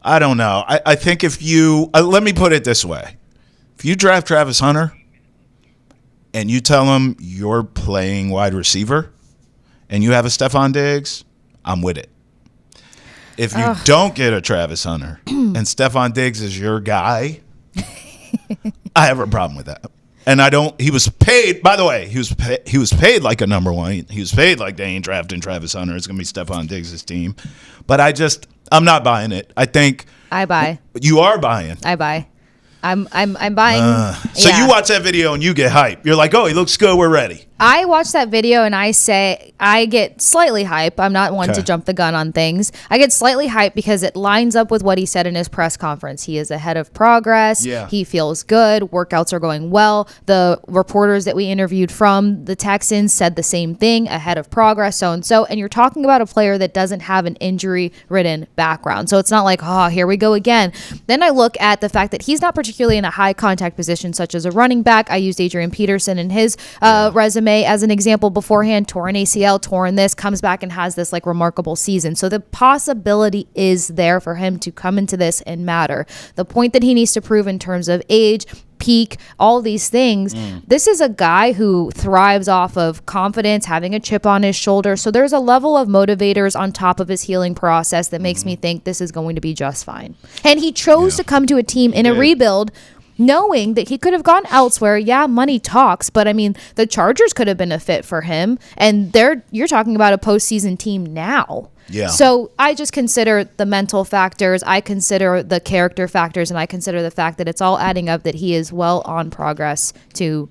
Speaker 1: I don't know. I think if you let me put it this way: if you draft Travis Hunter and you tell him you're playing wide receiver and you have a Stefon Diggs, I'm with it. If you don't get a Travis Hunter and Stefon Diggs is your guy, I have a problem with that. And he was paid, by the way, he was paid like a number one. He was paid like they ain't drafting Travis Hunter. It's going to be Stefon Diggs' team. But I'm not buying it. I think.
Speaker 2: I buy.
Speaker 1: You are buying.
Speaker 2: I buy. I'm buying.
Speaker 1: So you watch that video and you get hype. You're like, oh, he looks good. We're ready.
Speaker 2: I watch that video and I get slightly hype. I'm not one to jump the gun on things. I get slightly hype because it lines up with what he said in his press conference. He is ahead of progress.
Speaker 1: Yeah.
Speaker 2: He feels good. Workouts are going well. The reporters that we interviewed from the Texans said the same thing, ahead of progress, so-and-so. And you're talking about a player that doesn't have an injury-ridden background. So it's not like, oh, here we go again. Then I look at the fact that he's not particularly in a high contact position, such as a running back. I used Adrian Peterson in his resume as an example beforehand. Torn ACL, torn this, comes back and has this like remarkable season. So the possibility is there for him to come into this and matter. The point that he needs to prove in terms of age, peak, all these things. This is a guy who thrives off of confidence, having a chip on his shoulder. So there's a level of motivators on top of his healing process that makes me think this is going to be just fine. And he chose to come to a team in a rebuild, knowing that he could have gone elsewhere. Yeah, money talks, but I mean, the Chargers could have been a fit for him. And you're talking about a postseason team now.
Speaker 1: Yeah.
Speaker 2: So I just consider the mental factors, I consider the character factors, and I consider the fact that it's all adding up that he is well on progress to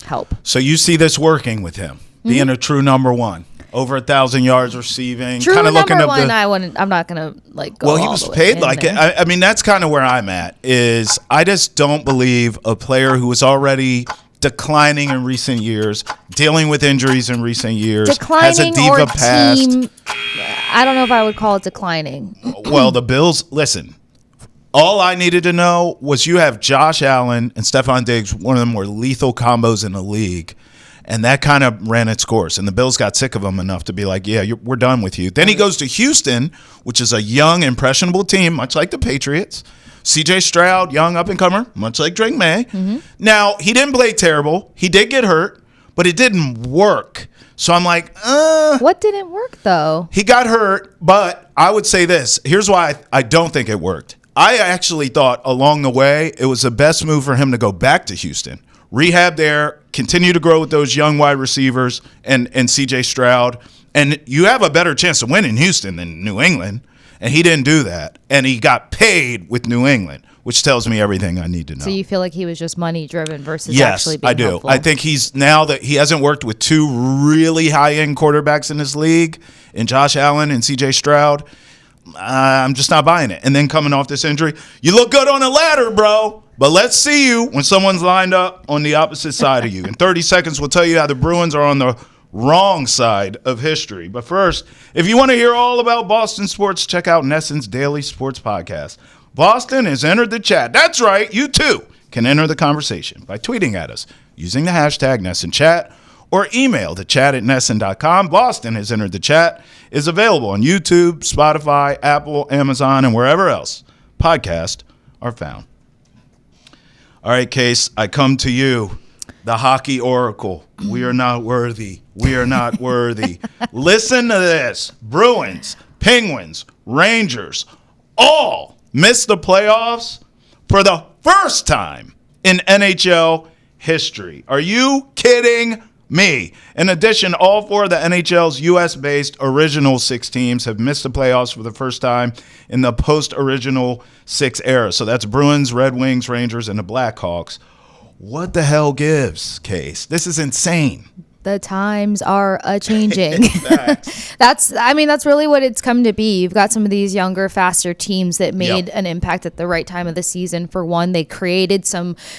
Speaker 2: help.
Speaker 1: So you see this working with him, being a true number one. Over 1,000 yards receiving.
Speaker 2: True
Speaker 1: kind of
Speaker 2: number
Speaker 1: looking
Speaker 2: one,
Speaker 1: up
Speaker 2: I'm not gonna like go.
Speaker 1: Well, he
Speaker 2: all
Speaker 1: was
Speaker 2: the way
Speaker 1: paid
Speaker 2: in
Speaker 1: like it.
Speaker 2: there.
Speaker 1: I mean, that's kind of where I'm at. Is I just don't believe a player who was already declining in recent years, dealing with injuries in recent years, has a
Speaker 2: Declining
Speaker 1: diva
Speaker 2: or
Speaker 1: past.
Speaker 2: team, I don't know if I would call it declining.
Speaker 1: Well, the Bills. Listen, all I needed to know was you have Josh Allen and Stefon Diggs, one of the more lethal combos in the league. And that kind of ran its course. And the Bills got sick of him enough to be like, yeah, we're done with you. Then he goes to Houston, which is a young, impressionable team, much like the Patriots. C.J. Stroud, young up-and-comer, much like Drake May. Now, he didn't play terrible. He did get hurt, but it didn't work. So I'm like,
Speaker 2: What didn't work, though?
Speaker 1: he got hurt, but I would say this. Here's why I don't think it worked. I actually thought along the way it was the best move for him to go back to Houston. Rehab there, continue to grow with those young wide receivers and C.J. Stroud. And you have a better chance to win in Houston than New England. And he didn't do that. And he got paid with New England, which tells me everything I need to know.
Speaker 2: So you feel like he was just money driven versus
Speaker 1: Yes,
Speaker 2: actually being
Speaker 1: I do.
Speaker 2: helpful?
Speaker 1: I think he's now that he hasn't worked with two really high-end quarterbacks in this league, in Josh Allen and C.J. Stroud, I'm just not buying it. And then coming off this injury, you look good on the ladder, bro. But let's see you when someone's lined up on the opposite side of you. In 30 seconds, we'll tell you how the Bruins are on the wrong side of history. But first, if you want to hear all about Boston sports, check out Nesson's Daily Sports Podcast. Boston has entered the chat. That's right. You, too, can enter the conversation by tweeting at us using the hashtag NessonChat or email the chat@nesson.com. Boston has entered the chat. Is available on YouTube, Spotify, Apple, Amazon, and wherever else podcasts are found. All right, Case, I come to you, the hockey oracle. We are not worthy. We are not worthy. Listen to this. Bruins, Penguins, Rangers, all missed the playoffs for the first time in NHL history. Are you kidding me? In addition, all four of the NHL's U.S.-based original six teams have missed the playoffs for the first time in the post-original six era. So that's Bruins, Red Wings, Rangers, and the Blackhawks. What the hell gives, Case? This is insane.
Speaker 2: The times are a-changing. That's really what it's come to be. You've got some of these younger, faster teams that made an impact at the right time of the season. For one, they created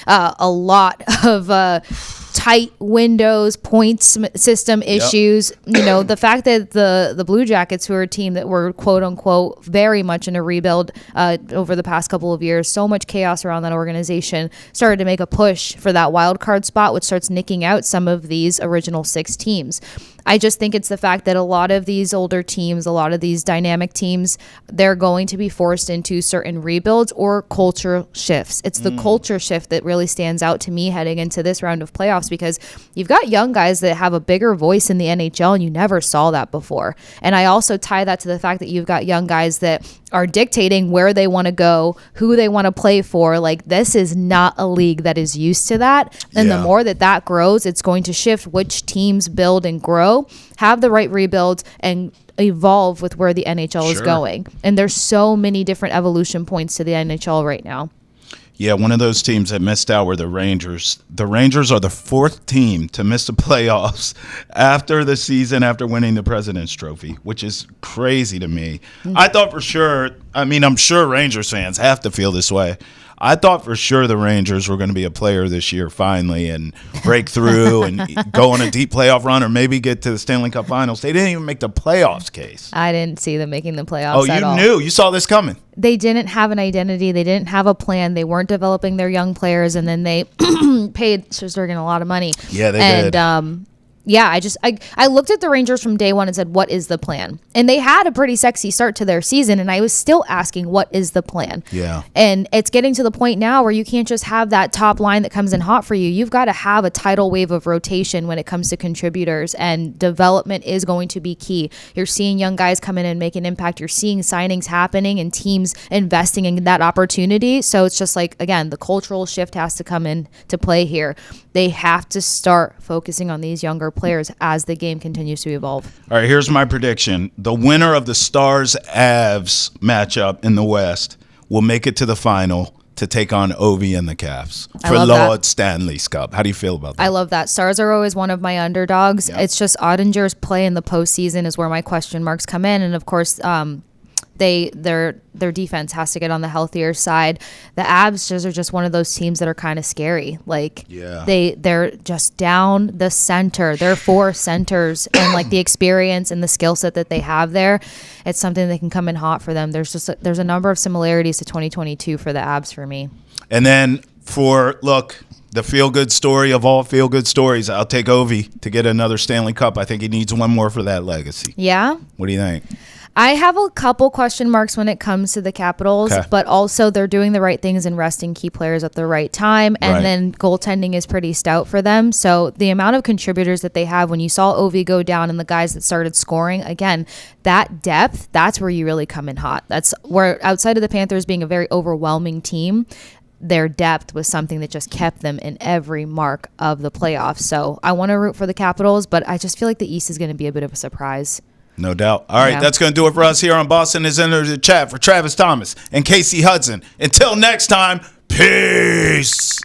Speaker 2: a lot of tight windows, points system issues. You know, the fact that the Blue Jackets, who are a team that were quote unquote very much in a rebuild over the past couple of years, so much chaos around that organization, started to make a push for that wild card spot, which starts nicking out some of these original six teams. I just think it's the fact that a lot of these older teams, a lot of these dynamic teams, they're going to be forced into certain rebuilds or culture shifts. It's the culture shift that really stands out to me heading into this round of playoffs, because you've got young guys that have a bigger voice in the NHL, and you never saw that before. And I also tie that to the fact that you've got young guys that are dictating where they want to go, who they want to play for. Like, this is not a league that is used to that. And the more that grows, it's going to shift which teams build and grow, have the right rebuilds, and evolve with where the NHL is going. And there's so many different evolution points to the NHL right now.
Speaker 1: Yeah, one of those teams that missed out were the Rangers. The Rangers are the 4th team to miss the playoffs after the season after winning the President's Trophy, which is crazy to me. I thought for sure, I'm sure Rangers fans have to feel this way. I thought for sure the Rangers were going to be a player this year finally and break through and go on a deep playoff run or maybe get to the Stanley Cup Finals. They didn't even make the playoffs, Case.
Speaker 2: I didn't see them making the playoffs at all.
Speaker 1: You knew. You saw this coming.
Speaker 2: They didn't have an identity. They didn't have a plan. They weren't developing their young players, and then they paid Shedeur a lot of money.
Speaker 1: Yeah, they did.
Speaker 2: Yeah, I looked at the Rangers from day one and said, what is the plan? And they had a pretty sexy start to their season, and I was still asking, what is the plan?
Speaker 1: Yeah.
Speaker 2: And it's getting to the point now where you can't just have that top line that comes in hot for you. You've got to have a tidal wave of rotation when it comes to contributors, and development is going to be key. You're seeing young guys come in and make an impact. You're seeing signings happening and teams investing in that opportunity. So it's just like, again, the cultural shift has to come in to play here. They have to start focusing on these younger players as the game continues to evolve.
Speaker 1: All right, here's my prediction. The winner of the Stars-Avs matchup in the West will make it to the final to take on Ovi and the Cavs for Lord Stanley's Cup. How do you feel about that?
Speaker 2: I love that. Stars are always one of my underdogs. Yep. It's just Ottinger's play in the postseason is where my question marks come in. And, of course, their defense has to get on the healthier side. The Avs are just one of those teams that are kind of scary. Like they're just down the center. They're 4 centers, and like the experience and the skill set that they have there, it's something that can come in hot for them. There's a number of similarities to 2022 for the Avs for me.
Speaker 1: And then the feel-good story of all feel-good stories, I'll take Ovi to get another Stanley Cup. I think he needs one more for that legacy.
Speaker 2: Yeah?
Speaker 1: What do you think?
Speaker 2: I have a couple question marks when it comes to the Capitals, but also they're doing the right things and resting key players at the right time. And then goaltending is pretty stout for them. So the amount of contributors that they have, when you saw Ovi go down and the guys that started scoring, again, that depth, that's where you really come in hot. That's where, outside of the Panthers being a very overwhelming team, their depth was something that just kept them in every mark of the playoffs. So I want to root for the Capitals, but I just feel like the East is going to be a bit of a surprise.
Speaker 1: No doubt. All right, that's going to do it for us here on Boston is Under the Chat. For Travis Thomas and Kasey Hudson. Until next time, peace.